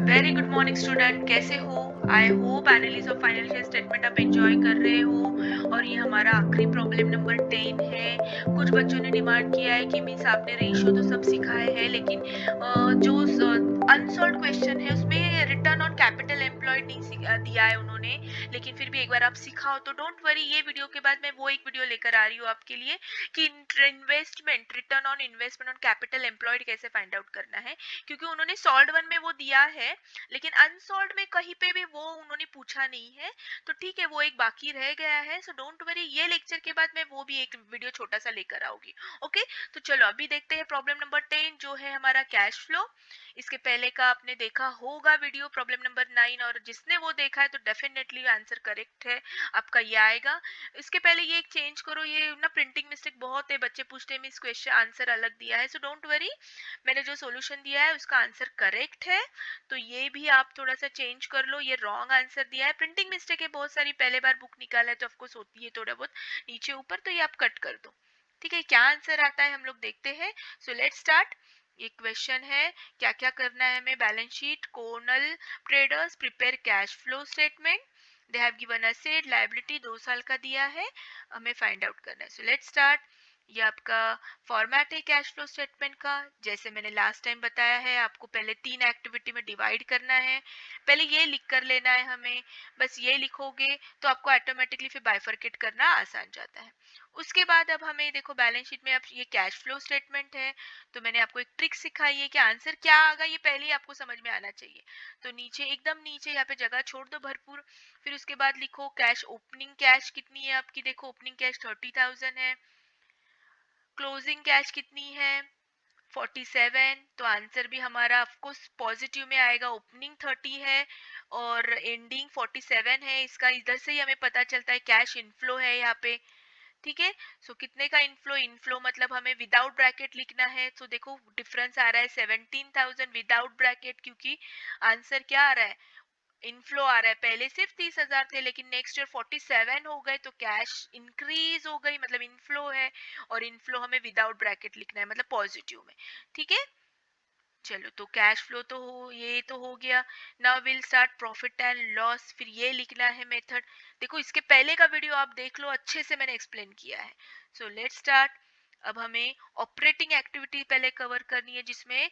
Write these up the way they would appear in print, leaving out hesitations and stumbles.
Very good morning student, कैसे हो? I hope analysis of financial statement आप enjoy कर रहे हो। और ये हमारा आखिरी प्रॉब्लम नंबर 10 है। कुछ बच्चों ने डिमांड किया है कि मीन्स आपने रेशियो तो सब सिखाए हैं, लेकिन जो अनसॉल्व क्वेश्चन है उसमें रिटर्न ऑन कैपिटल एम्प्लॉयड नहीं दिया है उन्होंने। लेकिन फिर भी एक बार आप सिखाओ तो डोंट वरी, ये वीडियो के बाद मैं वो एक वीडियो लेकर आ रही हूँ आपके लिए कि investment, return on investment on capital employed कैसे फाइंड आउट करना है। क्योंकि उन्होंने सॉल्व वन में वो दिया है, लेकिन अनसॉल्व में कहीं पे भी वो उन्होंने पूछा नहीं है। तो ठीक है, वो एक बाकी रह गया है। सो डोंट वरी, ये लेक्चर के बाद मैं वो भी एक वीडियो छोटा सा लेकर आऊंगी। ओके, तो चलो अभी देखते हैं प्रॉब्लम नंबर 10 जो है हमारा कैश फ्लो। इसके पहले का आपने देखा होगा वीडियो प्रॉब्लम नंबर 9, और जिसने वो देखा है तो डेफिनेटली आंसर करेक्ट है आपका, ये आएगा। इसके पहले ये एक चेंज करो, ये ना प्रिंटिंग मिस्टेक बहुत है, बच्चे पूछते हैं मिस क्वेश्चन आंसर अलग दिया है। सो डोंट वरी, मैंने जो सॉल्यूशन दिया है उसका आंसर करेक्ट है। तो ये भी आप थोड़ा सा चेंज कर लो, ये रॉन्ग आंसर दिया है, प्रिंटिंग मिस्टेक है बहुत सारी, पहले बार बुक निकाला है तो ऑफकोर्स होती है थोड़ा बहुत नीचे ऊपर, तो ये आप कट कर दो। ठीक है, क्या आंसर आता है हम लोग देखते हैं। So let's start. ये क्वेश्चन है, क्या क्या करना है हमें। Balance sheet, Cornell traders prepare cash flow statement, they have given asset liability 2 साल का दिया है, हमें फाइंड आउट करना है। सो लेट्स स्टार्ट। ये आपका फॉर्मेट है कैश फ्लो स्टेटमेंट का। जैसे मैंने लास्ट टाइम बताया है, आपको पहले 3 एक्टिविटी में डिवाइड करना है। पहले ये लिख कर लेना है हमें, बस ये लिखोगे तो आपको ऑटोमेटिकली फिर बाइफरकेट करना आसान जाता है। उसके बाद अब हमें देखो बैलेंस शीट में अब ये कैश फ्लो स्टेटमेंट है, तो मैंने आपको एक ट्रिक सिखाई है कि आंसर क्या आएगा ये पहले ही आपको समझ में आना चाहिए। तो नीचे, एकदम नीचे यहाँ पे जगह छोड़ दो भरपूर। फिर उसके बाद लिखो कैश, ओपनिंग कैश कितनी है आपकी, देखो ओपनिंग कैश 30,000 है। क्लोजिंग कैश कितनी है, 47। तो आंसर भी हमारा ऑफकोर्स पॉजिटिव में आएगा, ओपनिंग 30 है और एंडिंग 47 है। इसका इधर से ही हमें पता चलता है कैश इनफ्लो है यहाँ पे। ठीक है, सो कितने का इनफ्लो, इनफ्लो मतलब हमें विदाउट ब्रैकेट लिखना है। सो देखो डिफरेंस आ रहा है 17,000 विदाउट ब्रैकेट, क्योंकि आंसर क्या आ रहा है, इनफ्लो आ रहा है। पहले सिर्फ 30,000 थे, लेकिन नेक्स्ट ईयर 47 हो गए, तो कैश इंक्रीज हो गई, मतलब इनफ्लो है। और इनफ्लो हमें विदाउट ब्रैकेट लिखना है, मतलब पॉजिटिव में। ठीक है, चलो तो कैश फ्लो तो हो, ये तो हो गया। Now will start profit and loss, फिर ये लिखना है मेथड। देखो इसके पहले का वीडियो आप देख लो, अच्छे से मैंने एक्सप्लेन किया है। सो लेट्स स्टार्ट। अब हमें ऑपरेटिंग एक्टिविटी पहले कवर करनी है, जिसमें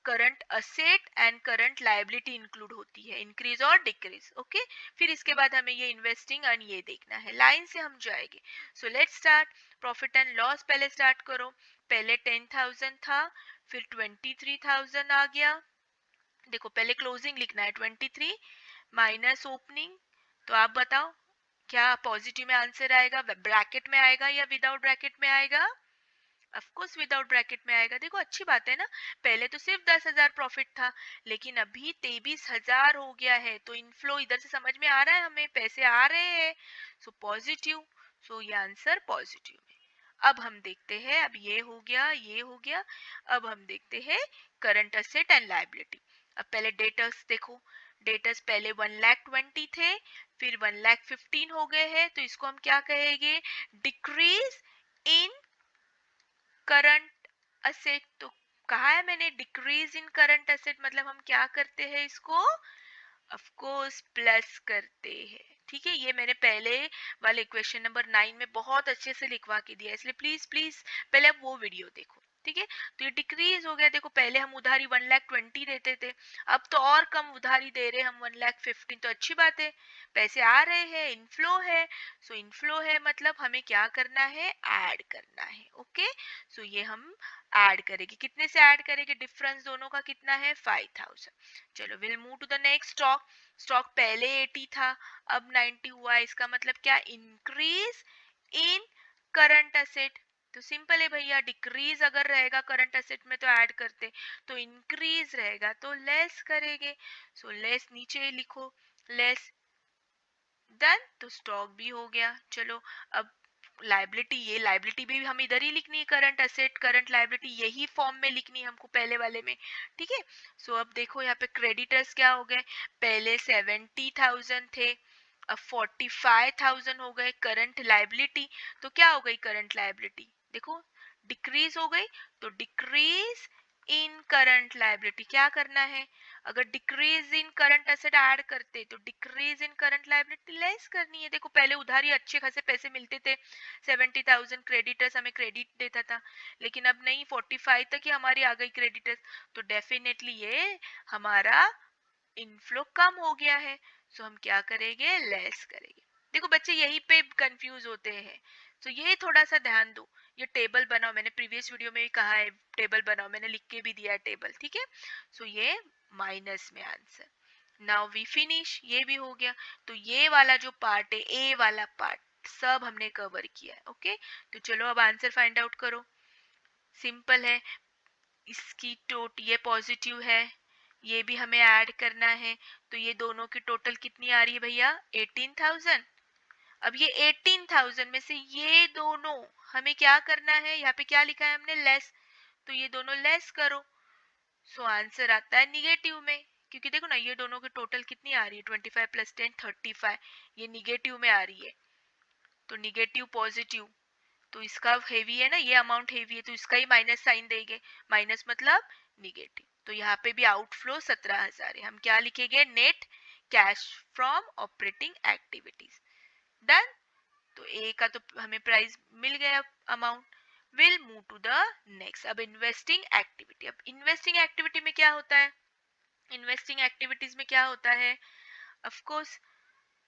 current asset and current liability include होती है, इंक्रीज और डिक्रीज। ओके, फिर इसके बाद हमें ये इन्वेस्टिंग एंड ये देखना है, लाइन से हम जाएंगे। सो let's start. Profit and loss पहले स्टार्ट करो। पहले 10,000 था, फिर 23,000 आ गया। देखो पहले क्लोजिंग लिखना है 23 माइनस ओपनिंग। तो आप बताओ क्या पॉजिटिव में आंसर आएगा, ब्रैकेट में आएगा या विदाउट ब्रैकेट में आएगा। ऑफ कोर्स विदाउट ब्रैकेट में आएगा। देखो अच्छी बात है ना, पहले तो सिर्फ 10,000 प्रॉफिट था, लेकिन अभी 23,000 हो गया है। तो इनफ्लो इधर से समझ में आ रहा है, हमें पैसे आ रहे हैं, सो पॉजिटिव। सो ये आंसर पॉजिटिव में। अब हम देखते हैं, अब ये हो गया, ये हो गया। अब हम देखते हैं करंट असेट एंड लायबिलिटी। अब पहले डेटर्स देखो, डेटर्स पहले 1,20,000 थे, फिर 1,15,000 हो गए हैं, तो इसको हम क्या कहेंगे, डिक्रीज इन करंट असेट। तो कहा है मैंने डिक्रीज इन करंट असेट, मतलब हम क्या करते हैं इसको, ऑफ कोर्स प्लस करते हैं। ठीक है, ये मैंने पहले वाले क्वेश्चन नंबर 9 में बहुत अच्छे से लिखवा के दिया, इसलिए प्लीज प्लीज पहले आप वो वीडियो देखो। ठीक है, तो ये डिक्रीज हो गया। देखो पहले हम उधारी 1,20,000 देते थे, अब तो और कम उधारी दे रहे हैं हम, 1,15,000। तो अच्छी बात है, पैसे आ रहे हैं, इनफ्लो है। सो इनफ्लो है मतलब हमें क्या करना है, ऐड करना है। ओके, सो ये हम ऐड करेंगे, कितने से ऐड करेंगे, डिफरेंस दोनों का कितना है, 5,000। चलो will move to the next stock. Stock पहले 80 था, अब 90 हुआ, इसका मतलब क्या, इंक्रीज इन करंट असेट। तो सिंपल है भैया, डिक्रीज अगर रहेगा करंट असेट में तो ऐड करते, तो इंक्रीज रहेगा तो लेस करेंगे। सो लेस नीचे लिखो, लेस, डन। तो स्टॉक भी हो गया। चलो अब लाइबिलिटी, ये लाइबिलिटी भी हम इधर ही लिखनी है, करंट असेट करंट लाइबिलिटी यही फॉर्म में लिखनी है हमको पहले वाले में। ठीक है, सो अब देखो यहाँ पे क्रेडिटर्स क्या हो गए, पहले 70,000 थे, अब 45,000 हो गए करंट लाइबिलिटी। तो क्या हो गई करंट लाइबिलिटी, देखो डिक्रीज हो गई, तो डिक्रीज इन करंट लाइबिलिटी क्या करना है, अगर decrease in current asset add करते तो decrease in current liability less करनी है। देखो पहले उधारी अच्छे खासे पैसे मिलते थे, 70,000 क्रेडिटर्स हमें क्रेडिट देता था, लेकिन अब नहीं, 45 तक ही हमारी आ गई क्रेडिटर्स, तो डेफिनेटली ये हमारा इनफ्लो कम हो गया है। सो हम क्या करेंगे, लेस करेंगे। देखो बच्चे यहीं पे कंफ्यूज होते हैं, तो ये थोड़ा सा ध्यान दो। ये टेबल बनाओ, मैंने प्रीवियस वीडियो में भी कहा है टेबल बनाओ, मैंने लिख के भी दिया है टेबल, ठीक है। सो ये माइनस में आंसर। नाउ वी फिनिश, ये भी हो गया। तो ये वाला जो पार्ट है, ए वाला पार्ट सब हमने कवर किया है। ओके, तो चलो अब आंसर फाइंड आउट करो। सिंपल है, इसकी ये पॉजिटिव है, ये भी हमें ऐड करना है, तो ये दोनों की टोटल कितनी आ रही है भैया, 18,000। अब ये 18,000 में से ये दोनों हमें क्या करना है, यहाँ पे क्या लिखा है हमने, लेस, तो ये दोनों लेस करो। सो आंसर आता है निगेटिव में, क्योंकि देखो ना ये दोनों की टोटल कितनी आ रही है, 25 प्लस 10 35, ये निगेटिव में आ रही है, तो निगेटिव पॉजिटिव, तो इसका हेवी है ना, ये अमाउंट हेवी है, तो इसका ही माइनस साइन देंगे, माइनस मतलब निगेटिव। तो यहाँ पे भी आउटफ्लो 17,000 है, हम क्या लिखेंगे, net cash from operating activities. Done. तो ए का तो हमें प्राइस मिल गया amount. Will move to the next. अब इन्वेस्टिंग एक्टिविटी, अब इन्वेस्टिंग एक्टिविटी में क्या होता है, इन्वेस्टिंग एक्टिविटीज में क्या होता है, ऑफ कोर्स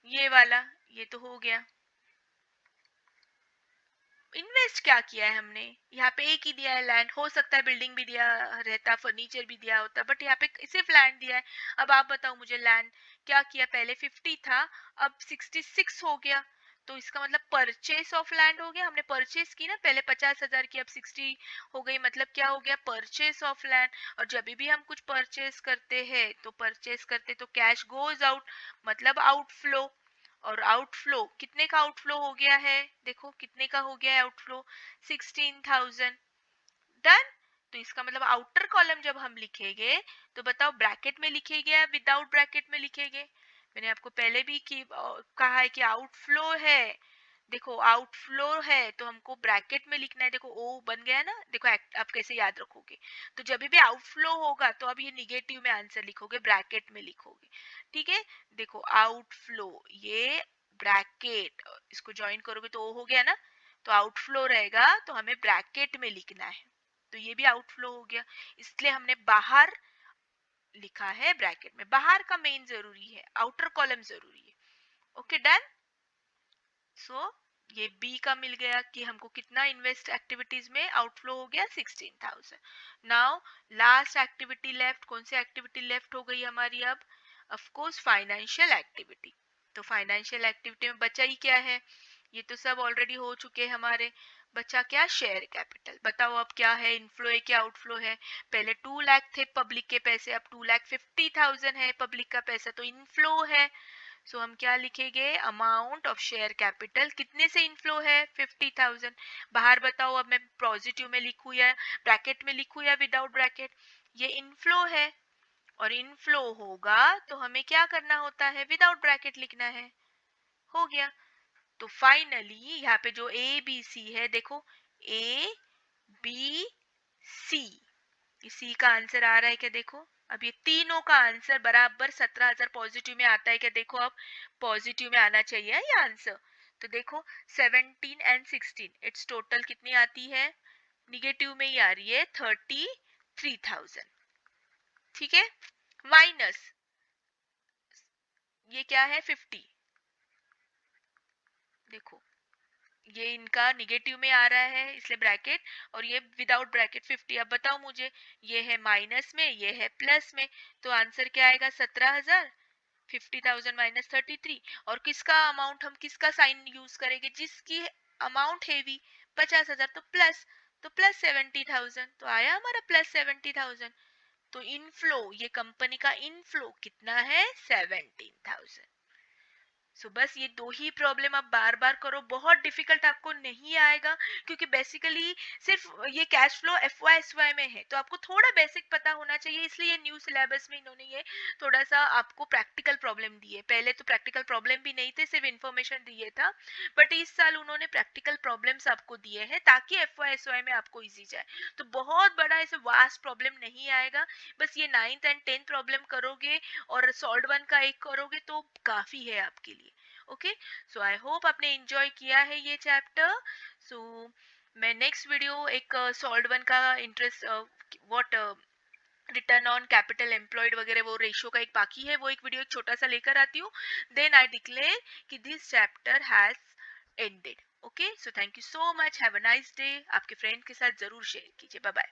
ये वाला, ये तो हो गया। इन्वेस्ट क्या किया है हमने, यहाँ पे एक ही दिया है लैंड, हो सकता है बिल्डिंग भी दिया रहता, फर्नीचर भी दिया होता, बट यहाँ पे सिर्फ लैंड दिया है। अब आप बताओ मुझे, लैंड क्या किया, पहले 50 था, अब 66 हो गया, तो इसका मतलब परचेस ऑफ लैंड हो गया, हमने परचेस की ना, पहले 50,000 की, अब 60 हो गई, मतलब क्या हो गया, परचेस ऑफ लैंड। और जब भी हम कुछ परचेस करते हैं, तो परचेस करते तो कैश गोज आउट, मतलब आउटफ्लो। और आउटफ्लो कितने का आउटफ्लो हो गया है, देखो कितने का हो गया है आउटफ्लो, 16,000। डन। तो इसका मतलब आउटर कॉलम जब हम लिखेंगे, तो बताओ ब्रैकेट में लिखेंगे या विदाउट ब्रैकेट में लिखेंगे। मैंने आपको पहले भी कहा है कि आउटफ्लो है, देखो आउटफ्लो है तो हमको ब्रैकेट में लिखना है। देखो ओ बन गया ना, देखो आप कैसे याद रखोगे, तो जब भी आउटफ्लो होगा तो अब ये निगेटिव में आंसर लिखोगे, ब्रैकेट में लिखोगे, ठीक है। देखो आउटफ्लो, ये ब्रैकेट, इसको ज्वाइन करोगे तो ओ हो गया ना, तो आउटफ्लो रहेगा, तो हमें ब्रैकेट में लिखना है, तो ये भी आउटफ्लो हो गया, इसलिए हमने बाहर लिखा है ब्रैकेट में। बाहर का मेन जरूरी है, आउटर कॉलम जरूरी है। Okay done. सो ये बी का मिल गया कि हमको कितना इन्वेस्ट एक्टिविटीज में आउटफ्लो हो गया, 16,000। नाउ लास्ट एक्टिविटी लेफ्ट, कौन सी एक्टिविटी लेफ्ट हो गई हमारी अब, ऑफ कोर्स फाइनेंशियल एक्टिविटी। तो फाइनेंशियल एक्टिविटी में बचा ही क्या है, ये तो सब ऑलरेडी हो चुके हैं हमारे। बचा क्या, शेयर कैपिटल। बताओ अब क्या है, इनफ्लो है क्या आउटफ्लो है, पहले 2 लाख थे पब्लिक के पैसे, अब 2,50,000 है पब्लिक का पैसा, तो इनफ्लो है। सो हम क्या लिखेंगे, अमाउंट ऑफ शेयर कैपिटल, कितने से इनफ्लो है, 50,000। बाहर बताओ अब मैं पॉजिटिव में लिखूं या ब्रैकेट में लिखूं या विदाउट ब्रैकेट, ये इनफ्लो है, और इनफ्लो होगा तो हमें क्या करना होता है, विदाउट ब्रैकेट लिखना है। हो गया। तो फाइनली यहाँ पे जो ए बी सी है, देखो ए बी सी, सी का आंसर आ रहा है क्या, देखो अब ये तीनों का आंसर बराबर 17,000 पॉजिटिव में आता है क्या, देखो अब पॉजिटिव में आना चाहिए ये आंसर। तो देखो 17 एंड 16, इट्स टोटल कितनी आती है, निगेटिव में ही आ रही है, 33,000, ठीक है। माइनस ये क्या है, 50, देखो ये इनका निगेटिव में आ रहा है इसलिए ब्रैकेट, और ये विदाउट ब्रैकेट 50। अब बताओ मुझे, ये है माइनस में, ये है प्लस में, तो आंसर क्या आएगा, 17,000, 50,000 माइनस 33। और किसका अमाउंट, हम किसका साइन यूज करेंगे, जिसकी अमाउंट हैवी 50,000, तो प्लस 70,000, तो आया हमारा प्लस 70,000। तो इनफ्लो, ये कंपनी का इनफ्लो कितना है, 17,000। सो बस ये दो ही प्रॉब्लम आप बार बार करो, बहुत डिफिकल्ट आपको नहीं आएगा, क्योंकि बेसिकली सिर्फ ये कैश फ्लो FY SY में है, तो आपको थोड़ा बेसिक पता होना चाहिए, इसलिए ये न्यू सिलेबस में इन्होंने ये थोड़ा सा आपको प्रैक्टिकल प्रॉब्लम दिए। पहले तो प्रैक्टिकल प्रॉब्लम भी नहीं थे, सिर्फ इन्फॉर्मेशन दिए था, बट इस साल उन्होंने प्रैक्टिकल प्रॉब्लम्स आपको दिए हैं ताकि FY SY में आपको इजी जाए। तो बहुत बड़ा ऐसे वास्ट प्रॉब्लम नहीं आएगा, बस ये 9th and 10th प्रॉब्लम करोगे और सॉल्व वन का एक करोगे तो काफी है आपके लिए। ओके, सो आई होप आपने एंजॉय किया है ये चैप्टर। सो मैं नेक्स्ट वीडियो एक सॉल्व वन का interest what return on capital employed वगैरह वो रेशियो का एक बाकी है, वो एक वीडियो एक छोटा सा लेकर आती हूँ। देन आई डिक्लेयर कि this chapter has ended. Okay, so thank you so much, have a nice day. आपके फ्रेंड के साथ जरूर शेयर कीजिए। Bye bye.